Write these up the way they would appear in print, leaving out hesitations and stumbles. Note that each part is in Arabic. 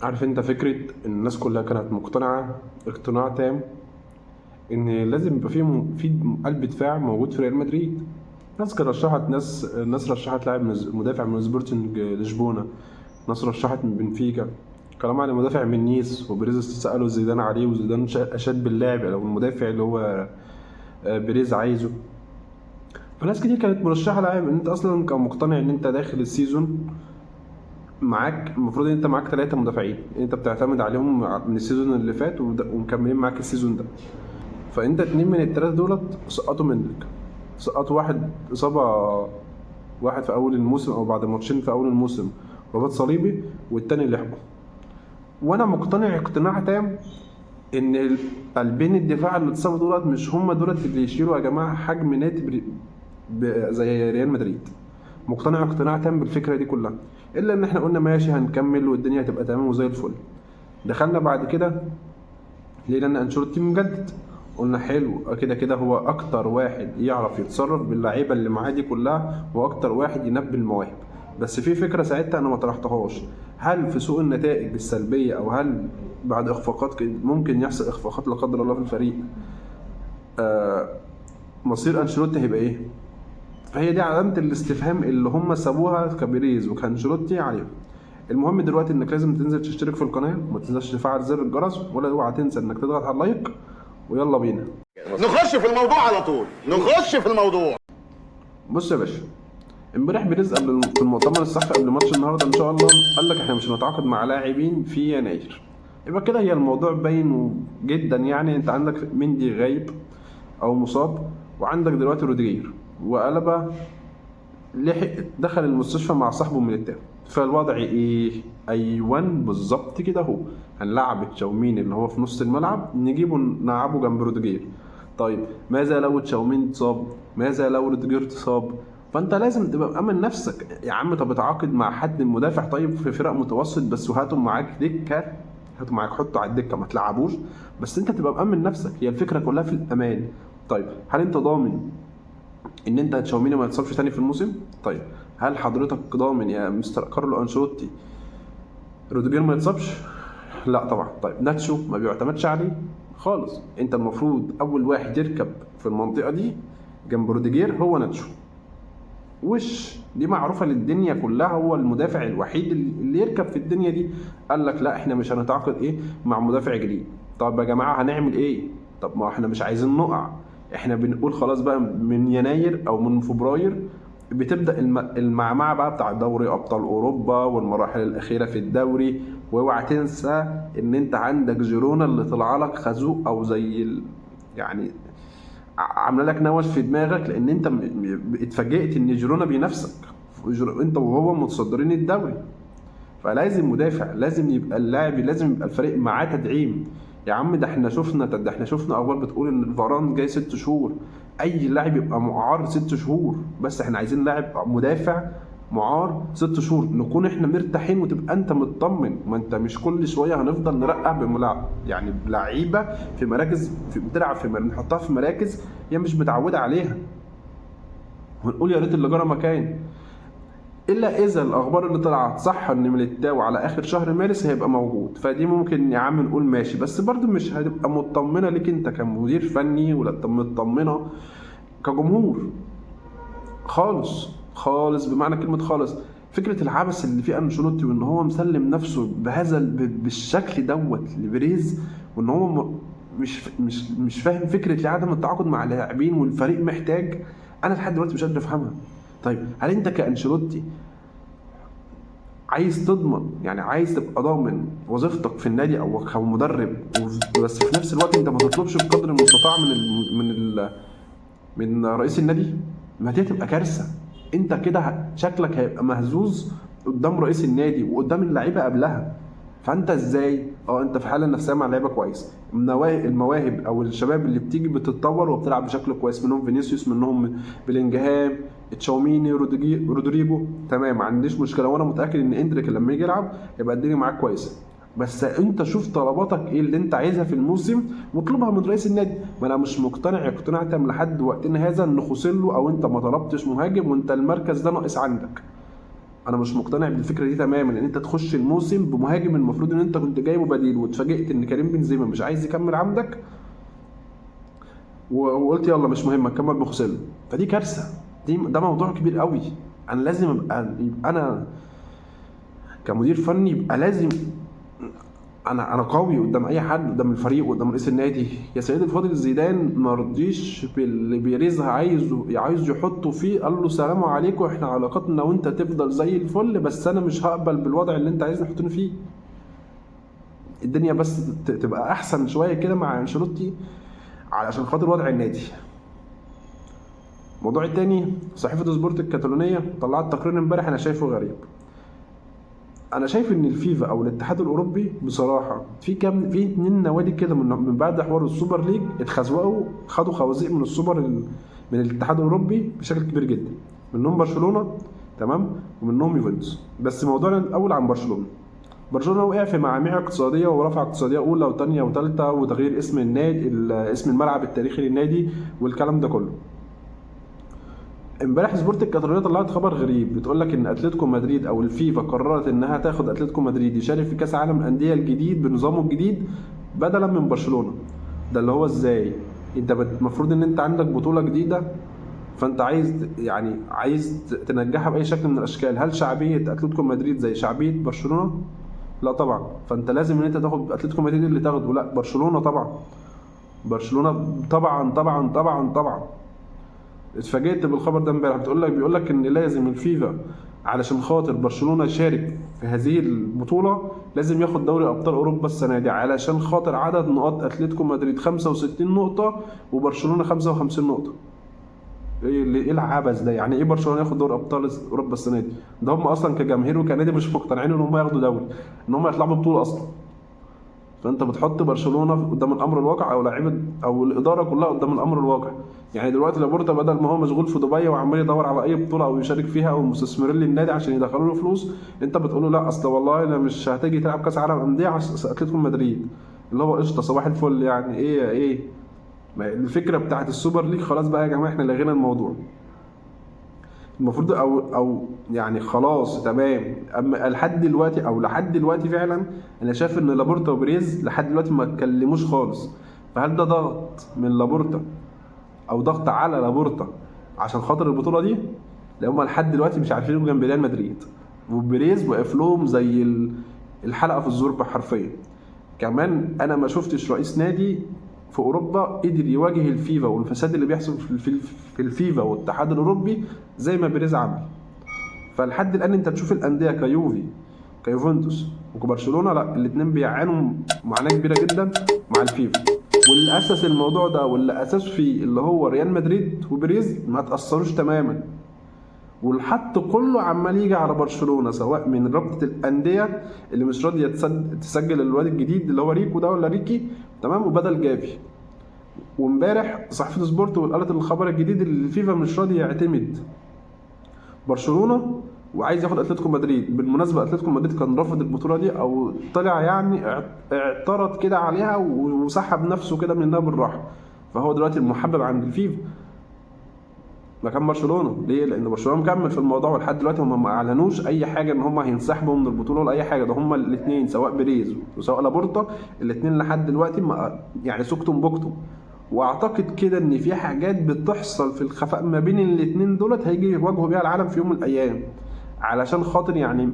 عارف انت فكرة ان الناس كلها كانت مقتنعة اقتناع تام ان لازم يبقى في قلب دفاع موجود في ريال مدريد. ناس رشحت لاعب مدافع من سبورتنج لشبونة. ناس رشحت من بنفيكا. كلام عن مدافع من نيس، وبريز سألوا زيدان عليه، وزيدان أشاد باللاعب او المدافع اللي هو بيريز عايزه. فناس كتير كانت مرشحة لاعب ان انت اصلا كان مقتنع ان انت داخل السيزون معاك، المفروض ان انت معاك 3 مدافعين انت بتعتمد عليهم من السيزون اللي فات ومكملين معاك السيزون ده. فانت 2 من ال3 دولت سقطوا منك. سقطوا واحد اصابه، واحد في اول الموسم او بعد ماتشين في اول الموسم رباط صليبي، والتاني لحقه. وانا مقتنع اقتناع تام ان قلبين الدفاع اللي اتصابوا دولت مش هم دولت اللي يشيلوا يا جماعه حجم نادي زي ريال مدريد. مقتنع اقتناع تام بالفكره دي كلها. الا ان احنا قلنا ماشي هنكمل والدنيا هتبقى تمام وزي الفل. دخلنا بعد كده ليه؟ لان انشيلوتي مجدد. قلنا حلو، كده كده هو اكتر واحد يعرف يتصرف باللعيبه اللي معاه دي كلها، واكتر واحد ينبي المواهب. بس في فكره ساعتها انا ما طرحتهاش، هل في سوء النتائج السلبيه او هل بعد اخفاقات ممكن يحصل اخفاقات لا قدر الله في الفريق، آه مصير انشيلوتي هيبقى ايه؟ فهي دي علامه الاستفهام اللي هم سابوها كبيريز وكانشيلوتي عليهم. المهم دلوقتي انك لازم تنزل تشترك في القناه، وما تنساش تفعل زر الجرس، ولا اوعى تنسى انك تضغط على اللايك. ويلا بينا نخش في الموضوع على طول. نخش في الموضوع. بص يا باشا. امبارح بيريز في المؤتمر الصحفي قبل ماتش النهارده ان شاء الله قال لك احنا مش هنتعاقد مع لاعبين في يناير. يبقى كده هي الموضوع باين جدا. يعني انت عندك مندي غايب او مصاب، وعندك دلوقتي روديجير، وقلبه لحق دخل المستشفى مع صاحبه من التاني. فالوضع ايه؟ ايوان بالظبط كده اهو. هنلعب تشاومين اللي هو في نص الملعب، نجيبه نلعبه جنب روديجير. طيب ماذا لو تشاومين اتصاب؟ ماذا لو روديجير اتصاب؟ فانت لازم تبقى مأمن نفسك يا عم. طب اتعاقد مع حد مدافع طيب في فرق متوسط بس، وهاتوا معاك دكه. هاتوا معاك، حطوا على الدكه، ما تلعبوش. بس انت تبقى مأمن نفسك، هي الفكره كلها في الامان. طيب هل انت ضامن ان انت تشاوميني ما يتصابش تاني في الموسم؟ طيب هل حضرتك ضامن يا مستر كارلو انشيلوتي روديجير ما يتصابش؟ لا طبعا. طيب ناتشو ما بيعتمدش عليه خالص. انت المفروض اول واحد يركب في المنطقه دي جنب روديجير هو ناتشو. وش دي معروفه للدنيا كلها، هو المدافع الوحيد اللي يركب في الدنيا دي. قال لك لا احنا مش هنتعاقد ايه مع مدافع جديد. طب يا جماعه هنعمل ايه؟ طب ما احنا مش عايزين نقع. احنا بنقول خلاص بقى من يناير او من فبراير بتبدا المعمعه بقى بتاع دوري ابطال اوروبا والمراحل الاخيره في الدوري. واوعى تنسى ان انت عندك جيرونا اللي طلع لك خازوق او زي يعني عامله لك نوش في دماغك، لان انت اتفاجئت ان جيرونا بينافسك. انت وهو متصدرين الدوري. فلازم مدافع، لازم يبقى اللاعب، لازم يبقى الفريق معاه تدعيم. يا عم ده احنا شفنا اخبار بتقول ان فاران جاي 6 شهور. اي لاعب يبقى معار 6 شهور، بس احنا عايزين لاعب مدافع معار 6 شهور نكون احنا مرتاحين وتبقى انت مطمن. ما انت مش كل شويه هنفضل نرقع بملاعب يعني لعيبه في مراكز بتلعب نحطها في مراكز هي مش متعوده عليها، ونقول يا ريت اللي جرى مكان. الا اذا الاخبار اللي طلعت صح ان ميليتاو على اخر شهر مارس هيبقى موجود، فدي ممكن يا عم نقول ماشي. بس برضو مش هتبقى مطمنه ليك انت كمدير فني، ولا مطمنه كجمهور خالص خالص، بمعنى كلمه خالص. فكره العبث اللي فيه انشيلوتي، وان هو مسلم نفسه بهذا بالشكل دوت لبريز، وان هو مش فاهم فكره لعدم التعاقد مع اللاعبين والفريق محتاج. انا لحد دلوقتي مش قادر افهمها. طيب هل انت كانشيلوتي عايز تضمن، يعني عايز تبقى ضامن وظيفتك في النادي او كمدرب، بس في نفس الوقت انت ما تطلبش بقدر المستطاع من رئيس النادي؟ ما دي هتبقى كارثه. انت كده شكلك هيبقى مهزوز قدام رئيس النادي وقدام اللعيبه قبلها. فانت ازاي انت في حاله نفسيه مع لعيبه كويس، المواهب او الشباب اللي بتيجي بتتطور وبتلعب بشكل كويس، منهم فينيسيوس، منهم بلينجهام، تشاوميني، رودريجو، تمام ما عنديش مشكله. وانا متاكد ان اندريك لما يجي يلعب يبقى الدنيا معاك كويسه. بس انت شوف طلباتك ايه اللي انت عايزها في الموسم واطلبها من رئيس النادي. ما انا مش مقتنع اقتناع تام لحد وقتنا هذا ان خوسيلو او انت ما طلبتش مهاجم وانت المركز ده ناقص عندك. انا مش مقتنع بالفكره دي تماما، ان انت تخش الموسم بمهاجم المفروض ان انت كنت جايبه بديل واتفاجئت ان كريم بنزيما مش عايز يكمل عندك وقلت يلا مش مهم اكمل بخوسيلو. فدي كارثه، ده موضوع كبير قوي. انا لازم يبقى انا كمدير فني يبقى لازم انا قوي قدام اي حد، قدام الفريق قدام رئيس النادي. يا سيدي الفاضل زيدان ما رضيش باللي بيريز عايز يحطه فيه، قال له سلام عليكم احنا علاقتنا وانت تفضل زي الفل، بس انا مش هقبل بالوضع اللي انت عايز تحطني فيه. الدنيا بس تبقى احسن شويه كده مع انشيلوتي علشان خاطر وضع النادي. الموضوع التاني، صحيفه سبورت الكتالونيه طلعت تقرير امبارح انا شايفه غريب. انا شايف ان الفيفا او الاتحاد الاوروبي بصراحه في 2 نوادي كده من بعد حوار السوبر ليج اتخزوقوا، خدوا خوازيق من من الاتحاد الاوروبي بشكل كبير جدا، منهم برشلونه تمام ومنهم يوفنتوس. بس موضوعنا الاول عن برشلونه وقع في معاميع اقتصاديه ورفع اقتصاديه اولى وثانيه وثالثه وتغيير اسم النادي، اسم الملعب التاريخي للنادي والكلام ده كله. امبارح سبورت الكاتالونيه طلعت خبر غريب، بتقول لك ان اتلتيكو مدريد او الفيفا قررت انها تاخد اتلتيكو مدريد يشارك في كاس عالم الانديه الجديد بنظامه الجديد بدلا من برشلونه. ده اللي هو ازاي؟ انت المفروض ان انت عندك بطوله جديده، فانت عايز تنجحها باي شكل من الاشكال. هل شعبيه اتلتيكو مدريد زي شعبيه برشلونه؟ لا طبعا. فانت لازم ان انت تاخد اتلتيكو مدريد اللي تاخده، لا برشلونه طبعا. برشلونه طبعا طبعا طبعا طبعا. اتفاجئت بالخبر ده امبارح، بيقول لك ان لازم الفيفا علشان خاطر برشلونه يشارك في هذه البطوله لازم ياخد دوري ابطال اوروبا السنه دي، علشان خاطر عدد نقاط اتلتيكو مدريد 65 نقطه وبرشلونه 55 نقطه. ايه العبث ده؟ يعني ايه برشلونه ياخد دوري ابطال اوروبا السنه دي؟ ده هم اصلا كجماهير وكنادي مش مقتنعين ان هم ياخدوا دوري، ان هم يطلعوا ببطوله اصلا. فانت بتحط برشلونه قدام الامر الواقع، او لاعيبه او الاداره كلها قدام الامر الواقع. يعني دلوقتي لابورتا بدل ما هو مشغول في دبي وعمال يدور على اي بطوله او يشارك فيها او المستثمرين للنادي عشان يدخلوا له فلوس، انت بتقول له لا اصل والله انا مش هتيجي تلعب كاس عالم انديه عشان اتلتيكو مدريد، اللي هو قشطه صباح الفل. يعني ايه الفكره بتاعت السوبر ليج؟ خلاص بقى يا جماعه احنا لغينا الموضوع. المفروض او يعني خلاص تمام. اما لحد دلوقتي فعلا انا شايف ان لابورتا وبريز لحد دلوقتي ما اتكلموش خالص. فهل ده ضغط من لابورتا او ضغط على لابورتا عشان خاطر البطوله دي؟ لان هم لحد دلوقتي مش عارفين يبقوا جنب ريال مدريد، وبريز واقف لهم زي الحلقه في الزوربه حرفيا. كمان انا ما شفتش رئيس نادي في اوروبا قدر يواجه الفيفا والفساد اللي بيحصل في الفيفا والاتحاد الاوروبي زي ما بيريز عمل. فلحد الان انت تشوف الانديه كيوفنتوس وكبرشلونه، لا الاثنين بيعانوا معاناه كبيره جدا مع الفيفا. واللي اسس الموضوع ده واللي اسسه فيه اللي هو ريال مدريد وبريز ما تاثروش تماما، والحط كله عمال يجي على برشلونه، سواء من رابطه الانديه اللي مش راضيه تسجل الواد الجديد اللي هو ريكو ده ولا ريكي تمام وبدل جافي. وامبارح صحيفه سبورت قالت الخبر الجديد اللي الفيفا مش راضي يعتمد برشلونه وعايز ياخد اتلتيكو مدريد. بالمناسبه اتلتيكو مدريد كان رافض البطوله دي او طلع يعني اعترض كده عليها وسحب نفسه كده منها بالراحه، فهو دلوقتي المحبب عند الفيفا مكان برشلونه. ليه؟ لان برشلونه مكمل في الموضوع، ولحد دلوقتي هم ما اعلنوش اي حاجه ان هم هينسحبوا من البطوله ولا اي حاجه. ده هم الاثنين سواء بريز وسواء لابورتا الاثنين لحد دلوقتي ما يعني سكتم بكتم. واعتقد كده ان في حاجات بتحصل في الخفاء ما بين الاثنين دولت هيجي يواجهوا بيها العالم في يوم من الايام، علشان خاطر يعني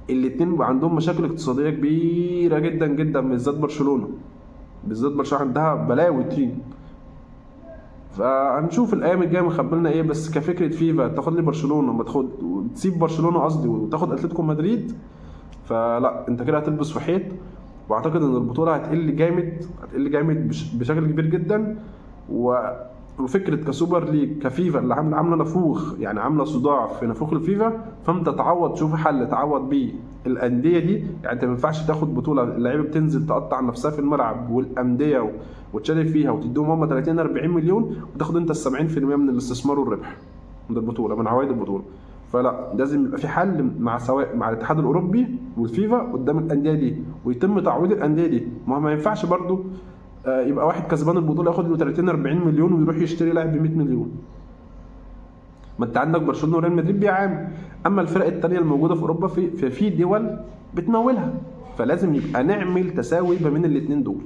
الاثنين عندهم مشاكل اقتصاديه كبيره جدا جدا، بالذات برشلونه عندها بلاوي طين. فهنشوف الايام الجايه مخبلنا ايه. بس كفكره فيفا تاخد لي برشلونه وتسيب برشلونه قصدي وتاخد اتلتيكو مدريد، فلا انت كده هتلبس في حيط. واعتقد ان البطوله هتقل جامد بشكل كبير جدا. وفكره كسوبر ليج كفيفا اللي عامله نفوخ، يعني عامله صداع في نفوخ الفيفا، فانت تشوف حل تعوض بيه الانديه دي. يعني انت ما ينفعش تاخد بطوله اللعيبه بتنزل تقطع نفسها في الملعب والانديه وتشارك فيها وتديهم هم 30 40 مليون وتاخد انت ال 70% من الاستثمار والربح من البطوله، من عوائد البطوله. فلا لازم يبقى في حل سواء مع الاتحاد الاوروبي والفيفا قدام الانديه دي، ويتم تعويض الانديه دي. ما ينفعش برضو يبقى واحد كسبان البطوله ياخد له 30 40 مليون ويروح يشتري لاعب ب 100 مليون. ما انت عندك برشلونه وريال مدريد بيعانوا، اما الفرق التانية الموجوده في اوروبا في دول بتمولها، فلازم يبقى نعمل تساوي ما بين الاتنين دول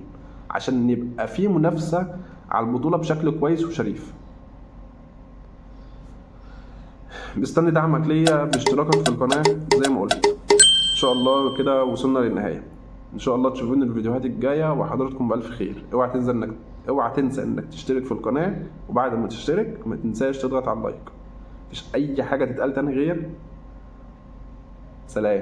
عشان يبقى في منافسه على البطوله بشكل كويس وشريف. مستني دعمك ليا باشتراكك في القناه زي ما قلت. ان شاء الله كده وصلنا للنهايه، ان شاء الله تشوفوني الفيديوهات الجايه وحضراتكم بالف خير. اوعى تنسى انك تشترك في القناه، وبعد ما تشترك ما تنساش تضغط على اللايك. مفيش اي حاجه تتقال تاني غير سلام.